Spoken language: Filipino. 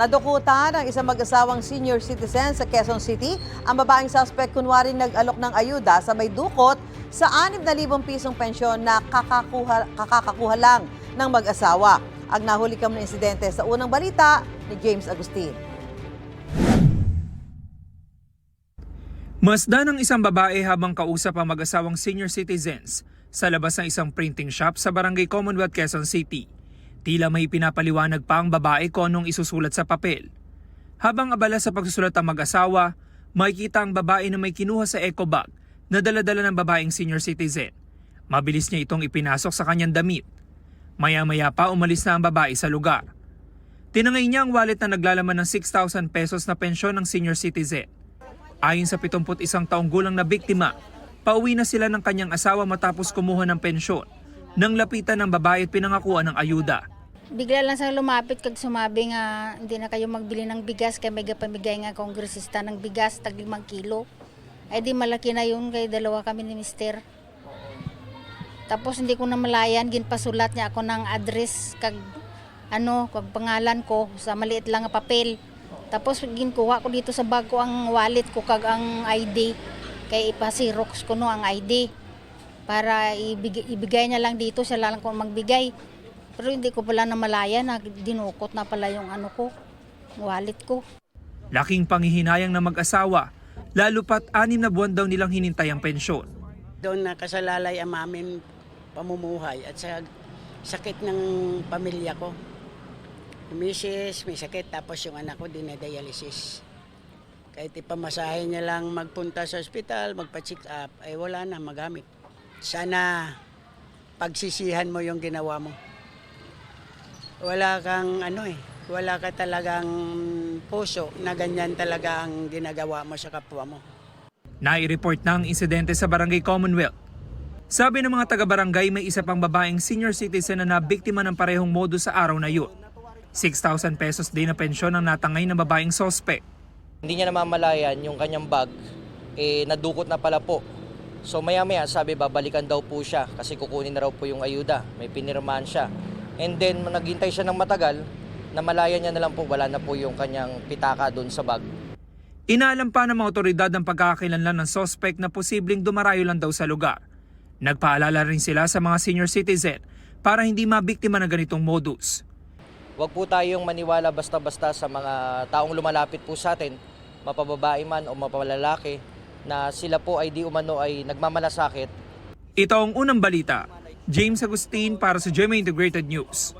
Nadukutan ng isang mag-asawang senior citizen sa Quezon City. Ang babaeng suspect kunwari nag-alok ng ayuda sa may dukot sa 6,000 pisong pensyon na kakakakuha lang ng mag-asawa. Ang nahuli kami ng insidente sa unang balita ni James Agustin. Masdan ng isang babae habang kausap ang mag-asawang senior citizens sa labas ng isang printing shop sa Barangay Commonwealth, Quezon City. Tila may pinapaliwanag pa ang babae kung anong isusulat sa papel. Habang abala sa pagsusulat ang mag-asawa, makikita ang babae na may kinuha sa eco bag na dala-dala ng babaeng senior citizen. Mabilis niya itong ipinasok sa kanyang damit. Maya-maya pa umalis na ang babae sa lugar. Tinangay niya ang wallet na naglalaman ng 6,000 pesos na pensyon ng senior citizen. Ayon sa 71 taong gulang na biktima, pauwi na sila ng kanyang asawa matapos kumuha ng pensyon nang lapitan ng babae at pinangakuan ng ayuda. Bigla lang sa lumapit kag sumabi nga hindi na kayo magbili ng bigas kay may pamigay nga kongresista ng bigas tag 5 kilo. Ay di malaki na yun kay dalawa kami ni mister. Tapos hindi ko na malayan ginpasulat niya ako ng address kag kag pangalan ko sa maliit lang nga papel. Tapos ginkuha ko dito sa bag ko ang wallet ko kag ang ID kay ipa-xerox ko no ang ID para ibigay niya lang dito siya lang ko magbigay. Pero hindi ko pala namalaya na dinukot na pala yung wallet ko. Laking panghihinayang na mag-asawa, lalo pat 6 na buwan daw nilang hinintay ang pensyon. Doon nakasalalay ang aming pamumuhay at sa sakit ng pamilya ko. Misis, may sakit, tapos yung anak ko dinadialysis. Kahit ipamasahe niya lang magpunta sa ospital, magpa-check up, ay wala na magamit. Sana pagsisihan mo yung ginawa mo. Wala kang wala ka talagang puso na ganyan talaga ang ginagawa mo sa kapwa mo. Nai-report na ang insidente sa Barangay Commonwealth. Sabi ng mga taga-barangay, may isa pang babaeng senior citizen na nabiktima ng parehong modus sa araw na yun. 6,000 pesos din na pensyon ang natangay ng babaeng sospek. Hindi niya namamalayan yung kanyang bag, nadukot na pala po. So maya-maya sabi babalikan daw po siya kasi kukunin na raw po yung ayuda. May pinirmahan siya. And then naghintay siya ng matagal, namalayan niya na lang po, wala na po yung kanyang pitaka doon sa bag. Inaalam pa ng mga otoridad ang pagkakakilanlan ng sospek na posibleng dumarayo lang daw sa lugar. Nagpaalala rin sila sa mga senior citizen para hindi mabiktima ng ganitong modus. Huwag po tayong maniwala basta-basta sa mga taong lumalapit po sa atin, mapababae man o mapalalaki, na sila po ay di umano ay nagmamalasakit. Ito ang unang balita. James Agustin para sa GMA Integrated News.